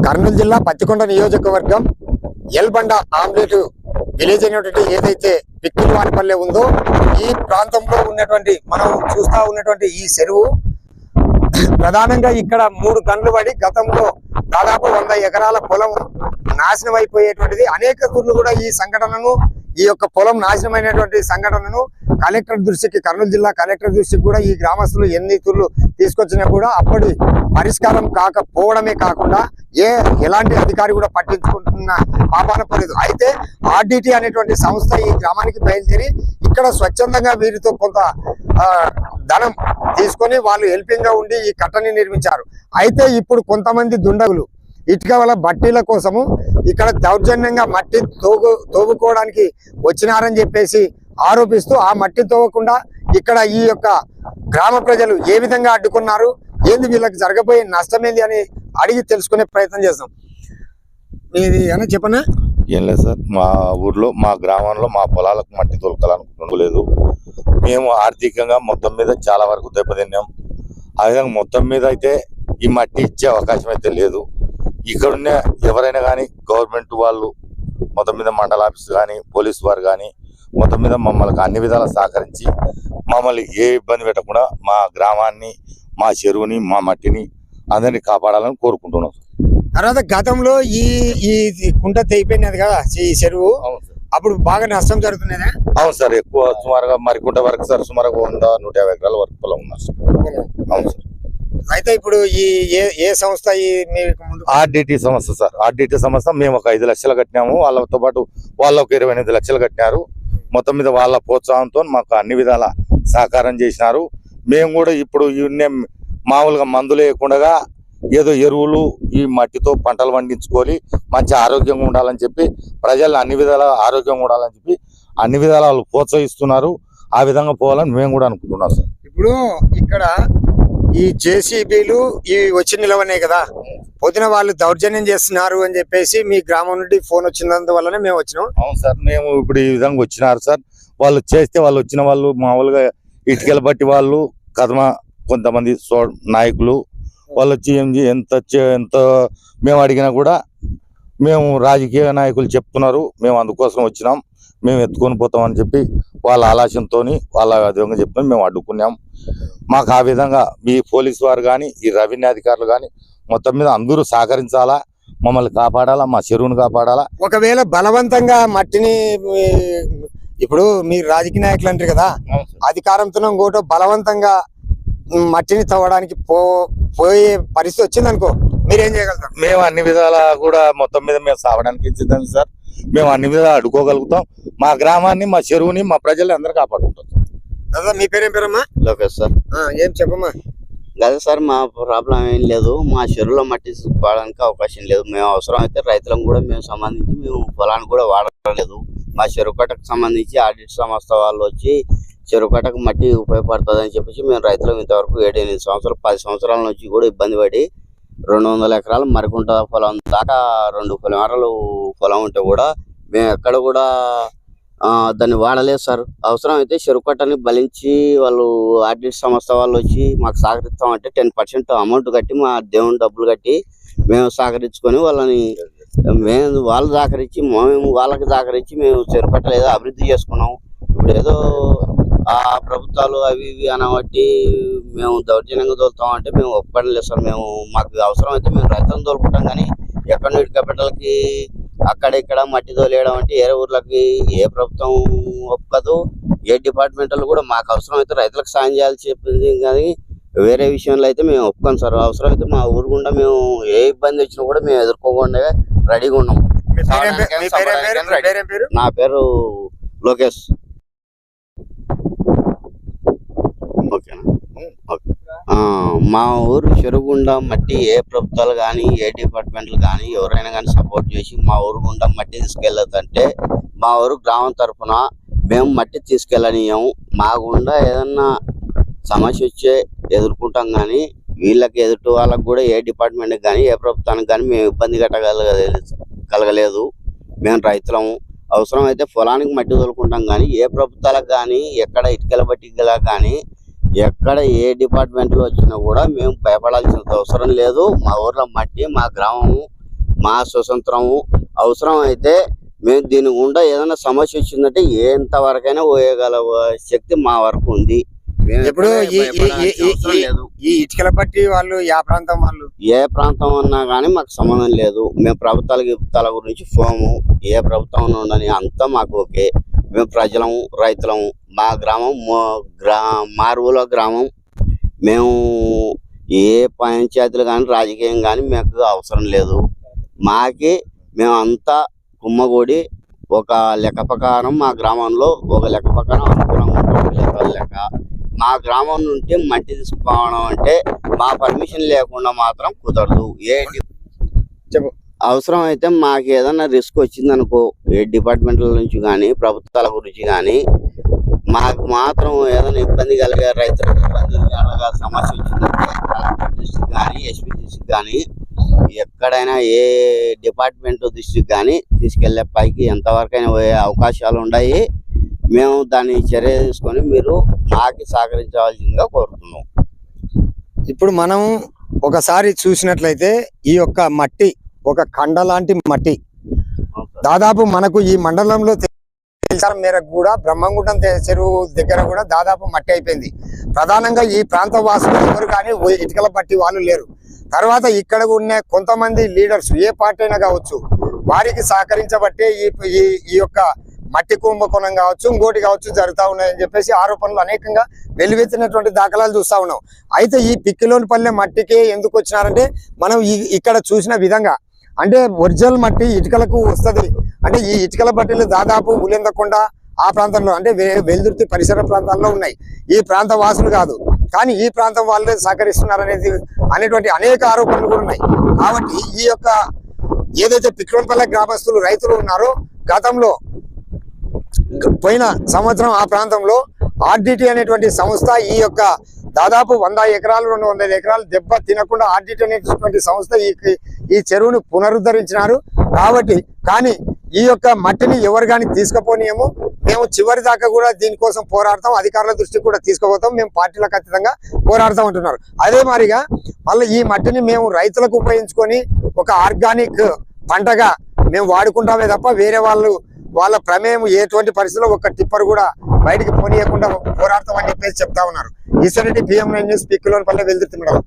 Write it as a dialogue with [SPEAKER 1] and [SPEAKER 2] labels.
[SPEAKER 1] కర్నూలు జిల్లా పత్తికొండ నియోజకవర్గం ఎల్బండ omelette village అయినటువంటి ఏదైతే పిక్కిలివానిపల్లె ఉందో ఈ ప్రాంతంలో ఉన్నటువంటి మనం చూస్తా ఉన్నటువంటి ఈ చెరువు ప్రధానంగా ఇక్కడ 3 గన్లు పడి గతంలో దాదాపు 100 ఎకరాల పొలం నాశనం అయిపోయేటువంటిది. అనేక తూర్లు కూడా ఈ సంఘటనను ఈ యొక్క పొలం నాశనమైనటువంటి సంఘటనను కలెక్టర్ దృష్టికి కర్నూలు జిల్లా కలెక్టర్ దృష్టికి కూడా ఈ గ్రామస్తులు ఎన్ని తూర్లు తీసుకొచ్చినా కూడా అప్పటి పరిష్కారం కాకపోవడమే కాకుండా ఎలాంటి అధికారి కూడా పట్టించుకుంటున్న పాపాన పోలేదు. అయితే ఆర్డిటి అనేటువంటి సంస్థ ఈ గ్రామానికి బయలుదేరి ఇక్కడ స్వచ్ఛందంగా వీరితో కొంత ధనం తీసుకొని వాళ్ళు హెల్పింగ్ గా ఉండి ఈ కట్టని నిర్మించారు. అయితే ఇప్పుడు కొంతమంది దుండగులు ఇటుక వల్ల బట్టీల కోసము ఇక్కడ దౌర్జన్యంగా మట్టి తోగుకోవడానికి వచ్చినారని చెప్పేసి ఆరోపిస్తూ ఆ మట్టి తోవకుండా ఇక్కడ ఈ యొక్క గ్రామ ప్రజలు ఏ విధంగా అడ్డుకున్నారు, ఏంది వీళ్ళకి జరగబోయే నష్టం ఏంది అని అడిగి తెలుసుకునే ప్రయత్నం చేస్తాం. ఇది అని చెప్పనా?
[SPEAKER 2] ఏం లేదు సార్, మా ఊర్లో మా గ్రామంలో మా పొలాలకు మట్టి తొలకాలనుకోలేదు. మేము ఆర్థికంగా మొత్తం మీద చాలా వరకు దెబ్బతిన్నాం. ఆ విధంగా మొత్తం మీద అయితే ఈ మట్టి ఇచ్చే అవకాశం అయితే లేదు. ఇక్కడున్న ఎవరైనా కానీ గవర్నమెంట్ వాళ్ళు మొత్తం మీద మండల ఆఫీసు కానీ పోలీసు వారు కానీ మొత్తం మీద మమ్మల్ని అన్ని విధాలా సహకరించి మమ్మల్ని ఏ ఇబ్బంది పెట్టకుండా మా గ్రామాన్ని మా చెరువుని మా మట్టిని అందరినీ కాపాడాలని కోరుకుంటున్నాం.
[SPEAKER 1] తర్వాత గతంలో ఈ కుంట తెగిపోయినది కదా ఈ చెరువు, అప్పుడు బాగా నష్టం జరుగుతున్నదా?
[SPEAKER 2] అవును సార్, ఎక్కువ సుమారుగా మరికుంట వరకు సార్ సుమారుగా 100-150 ఎకరాల వరకు పొలం ఉన్నారు సార్. అవును సార్.
[SPEAKER 1] అయితే ఇప్పుడు ఈ ఏ సంస్థ
[SPEAKER 2] ఆర్డిటి సంస్థ సార్. ఆర్డిటి సంస్థ మేము ఒక 5 లక్షలు కట్టినాము, వాళ్ళతో పాటు వాళ్ళు ఒక 28 లక్షలు కట్టినారు. మొత్తం మీద వాళ్ళ ప్రోత్సాహంతో మాకు అన్ని విధాల సహకారం చేసినారు. మేము కూడా ఇప్పుడు మామూలుగా మందులు వేయకుండా ఏదో ఎరువులు ఈ మట్టితో పంటలు పండించుకొని మంచి ఆరోగ్యంగా ఉండాలని చెప్పి ప్రజలు అన్ని విధాల ఆరోగ్యంగా ఉండాలని చెప్పి అన్ని విధాల వాళ్ళు ప్రోత్సహిస్తున్నారు. ఆ విధంగా పోవాలని మేము కూడా అనుకుంటున్నాం సార్.
[SPEAKER 1] ఇప్పుడు ఇక్కడ ఈ జేసీబీలు ఇవి వచ్చి నిలవన్నాయి కదా, పొద్దున వాళ్ళు దౌర్జన్యం చేస్తున్నారు అని చెప్పేసి మీ గ్రామం నుండి ఫోన్ వచ్చినందువల్లనే మేము వచ్చినాం.
[SPEAKER 2] అవును సార్, మేము ఇప్పుడు ఈ విధంగా వచ్చినారు సార్. వాళ్ళు చేస్తే వాళ్ళు వచ్చిన వాళ్ళు మామూలుగా ఇటుకలు బట్టి వాళ్ళు కదమ కొంతమంది నాయకులు వాళ్ళు వచ్చి ఎంత మేము అడిగినా కూడా మేము రాజకీయ నాయకులు చెప్తున్నారు, మేము అందుకోసం వచ్చినాం, మేము ఎత్తుకొని పోతామని చెప్పి వాళ్ళ ఆలోచనతో వాళ్ళ విధంగా చెప్తున్నాం. మేము అడ్డుకున్నాం. మాకు ఆ విధంగా మీ పోలీసు వారు కానీ ఈ రెవెన్యూ అధికారులు కానీ మొత్తం మీద అందరూ సహకరించాలా, మమ్మల్ని కాపాడాలా, మా చెరువును కాపాడాలా.
[SPEAKER 1] ఒకవేళ బలవంతంగా మట్టిని ఇప్పుడు మీరు రాజకీయ నాయకులు అంటారు కదా, అధికారంతో ఇంకోటో బలవంతంగా మట్టిని తవ్వడానికి పోయే పరిస్థితి వచ్చింది అనుకో, మీరేం చేయగలుగుతారు?
[SPEAKER 2] మేము అన్ని విధాలా కూడా మొత్తం మీద మేము సావడానికి ఇచ్చిందాం సార్. మేము అన్ని విధాలు అడ్డుకోగలుగుతాం. మా గ్రామాన్ని మా చెరువుని మా ప్రజల్ని అందరూ కాపాడుకుంటాం.
[SPEAKER 1] మీ పేరేం పేరమ్మా?
[SPEAKER 3] లోకేష్ సార్.
[SPEAKER 1] ఏం చెప్పమ్మా?
[SPEAKER 3] లేదు సార్, మా ప్రాబ్లం ఏం లేదు. మా చెరువులో మట్టి పోవడానికి అవకాశం లేదు. మేము అవసరం అయితే రైతులకు కూడా మేము సంబంధించి మేము పొలాన్ని కూడా వాడలేదు. మా చెరువు కట్టకు సంబంధించి ఆడిట్ సంస్థ వాళ్ళు వచ్చి చెరువు కట్టకు మట్టి ఉపయోగపడుతుంది అని చెప్పేసి మేము రైతులకు ఇంతవరకు 7-8 సంవత్సరాలు 10 సంవత్సరాల నుంచి కూడా ఇబ్బంది పడి 200 ఎకరాలు మరికుంట పొలం దాకా 2 కిలోమీటర్లు పొలం ఉంటే కూడా మేము ఎక్కడ కూడా దాన్ని వాడలేదు సార్. అవసరం అయితే చెరువు కట్టని బలించి వాళ్ళు ఆర్డిట్ సంస్థ వాళ్ళు వచ్చి మాకు సహకరిస్తామంటే 10% అమౌంట్ కట్టి మా దేవుని డబ్బులు కట్టి మేము సహకరించుకొని వాళ్ళు సహకరించి మేము వాళ్ళకి సహకరించి మేము చెరువు కట్టలు ఏదో అభివృద్ధి చేసుకున్నాం. ఇప్పుడు ఏదో ఆ ప్రభుత్వాలు అవి ఇవి అనబట్టి మేము దౌర్జన్యంగా తోలుతామంటే మేము ఒప్పుకోలేదు సార్. మాకు అవసరం అయితే మేము రైతులను తోలుకుంటాం, కానీ ఎక్కడ ఇటుక పెట్టలకి అక్కడ ఇక్కడ మట్టి తోలేయడం అంటే ఏ ఊర్లకి ఏ ప్రభుత్వం ఒప్పుకోదు. ఏ డిపార్ట్మెంట్లు కూడా మాకు అవసరం అయితే రైతులకు సాయం చేయాల్సి చెప్పింది, కానీ వేరే విషయంలో అయితే మేము ఒప్పుకోం సార్. అవసరం అయితే మా ఊరు గుండా మేము ఏ ఇబ్బంది వచ్చినా కూడా మేము ఎదుర్కోకుండా రెడీగా ఉన్నాం. నా పేరు లోకేష్. మా ఊరు చెరువు గుండా మట్టి ఏ ప్రభుత్వాలు కానీ ఏ డిపార్ట్మెంట్లు కానీ ఎవరైనా కానీ సపోర్ట్ చేసి మా ఊరు గుండా మట్టి తీసుకెళ్ళదంటే మా ఊరు గ్రామం తరఫున మేము మట్టి తీసుకెళ్ళనియము. మా గుండా ఏదన్నా సమస్య వచ్చే ఎదుర్కొంటాం, కానీ వీళ్ళకి ఎదుటి వాళ్ళకి కూడా ఏ డిపార్ట్మెంట్కి కానీ ఏ ప్రభుత్వానికి కానీ మేము ఇబ్బంది కలగలేదు. మేము రైతులము. అవసరం అయితే పొలానికి మట్టి తోలుకుంటాం, కానీ ఏ ప్రభుత్వాలకు కానీ ఎక్కడ ఇటుకల బట్టికలా కానీ ఎక్కడ ఏ డిపార్ట్మెంట్లో వచ్చినా కూడా మేము భయపడాల్సిన అవసరం లేదు. మా ఊర్లో మట్టి మా గ్రామము మా స్వతంత్రము. అవసరం అయితే మేము దీని గుండా ఏదైనా సమస్య వచ్చిందంటే ఎంతవరకైనా పోయగల శక్తి మా వరకు ఉంది. మేము
[SPEAKER 1] ఇప్పుడు
[SPEAKER 3] భయపడాల్సిన అవసరం లేదు.
[SPEAKER 1] ఈ ఇటుకల పట్టి వాళ్ళు ఆ ప్రాంతం వాళ్ళు
[SPEAKER 3] ఏ ప్రాంతం అన్నా కానీ మాకు సంబంధం లేదు. మేము ప్రభుత్వాల గురించి పోము. ఏ ప్రభుత్వం ఉండని అంతా మాకు ఓకే. మేము ప్రజలము, రైతులము. మా గ్రామం మారువుల గ్రామం. మేము ఏ పంచాయతీలు కానీ రాజకీయం కానీ మాకు అవసరం లేదు. మేము అంతా కుమ్మగూడి ఒక లెక్క ప్రకారం మా గ్రామంలో ఒక లెక్క ప్రకారం అనుకూలంగా ఉంటాం. లెక్క మా గ్రామం నుండి మట్టి తీసుకుపోవడం అంటే మా పర్మిషన్ లేకుండా మాత్రం కుదరదు.
[SPEAKER 1] చెప్పు.
[SPEAKER 3] అవసరం అయితే మాకు ఏదైనా రిస్క్ వచ్చిందనుకో, ఏ డిపార్ట్మెంట్ల నుంచి కానీ ప్రభుత్వాల గురించి కానీ మాకు మాత్రం ఏదైనా ఇబ్బంది కలిగే, రైతులకు ఇబ్బంది కలగా సమస్య వచ్చిందంటే కలెక్టర్ దృష్టికి కానీ ఎస్పీ దృష్టికి కానీ ఎక్కడైనా ఏ డిపార్ట్మెంట్ దృష్టికి కానీ తీసుకెళ్లే పైకి ఎంతవరకైనా పోయే అవకాశాలు ఉన్నాయి. మేము దాన్ని చర్య తీసుకొని మీరు మాకు సహకరించవలసిందిగా కోరుతున్నాం.
[SPEAKER 1] ఇప్పుడు మనం ఒకసారి చూసినట్లయితే ఈ యొక్క మట్టి ఒక కండ లాంటి మట్టి దాదాపు మనకు ఈ మండలంలో తెలిసిన మేరకు కూడా బ్రహ్మంగుండం చెరువు దగ్గర కూడా దాదాపు మట్టి అయిపోయింది. ప్రధానంగా ఈ ప్రాంత వాసులు ఎవరు కానీ ఇటుకల పట్టి వాళ్ళు లేరు. తర్వాత ఇక్కడ ఉన్న కొంతమంది లీడర్స్ ఏ పార్టీ అయినా కావచ్చు, వారికి సహకరించబట్టే ఈ యొక్క మట్టి కుంభకోణం కావచ్చు, ఇంకోటి కావచ్చు జరుగుతూ ఉన్నాయని చెప్పేసి ఆరోపణలు అనేకంగా వెలువెత్తినటువంటి దాఖలాలు చూస్తా ఉన్నాం. అయితే ఈ పిక్కిలోనిపల్లె మట్టికే ఎందుకు వచ్చినారంటే మనం ఇక్కడ చూసిన విధంగా అంటే ఒరిజినల్ మట్టి ఇటుకలకు వస్తుంది. అంటే ఈ ఇటుకల పట్టీలు దాదాపు ఉలెందకొండ ఆ ప్రాంతంలో అంటే వెల్దుర్తి పరిసర ప్రాంతాల్లో ఉన్నాయి. ఈ ప్రాంత వాసులు కాదు, కానీ ఈ ప్రాంతం వాళ్ళే సహకరిస్తున్నారు అనేటువంటి అనేక ఆరోపణలు కూడా ఉన్నాయి. కాబట్టి ఈ యొక్క ఏదైతే పిక్రోన్పల్లె గ్రామస్తులు రైతులు ఉన్నారో గతంలో పోయిన సంవత్సరం ఆ ప్రాంతంలో ఆర్డిటి అనేటువంటి సంస్థ ఈ యొక్క దాదాపు 100 ఎకరాలు 200 ఎకరాలు దెబ్బ తినకుండా ఆర్డిటి అనేటువంటి సంస్థ ఈ చెరువును పునరుద్ధరించినారు. కాబట్టి కానీ ఈ యొక్క మట్టిని ఎవరు కానీ తీసుకుపోనియము. మేము చివరి దాకా కూడా దీనికోసం పోరాడతాం, అధికారుల దృష్టికి కూడా తీసుకుపోతాం, మేము పార్టీలకు ఖచ్చితంగా పోరాడతాం అంటున్నారు. అదే మాదిరిగా మళ్ళీ ఈ మట్టిని మేము రైతులకు ఉపయోగించుకొని ఒక ఆర్గానిక్ పంటగా మేము వాడుకుంటామే తప్ప వేరే వాళ్ళ ప్రమేయం ఎటువంటి పరిస్థితుల్లో ఒక టిప్పర్ కూడా బయటికి పోనీయకుండా పోరాడతామని చెప్పేసి చెప్తా ఉన్నారు. ఈశ్వరెడ్డి, PM9 న్యూస్, పిక్కిలోనిపల్లె, వెల్దుర్తి మండలం.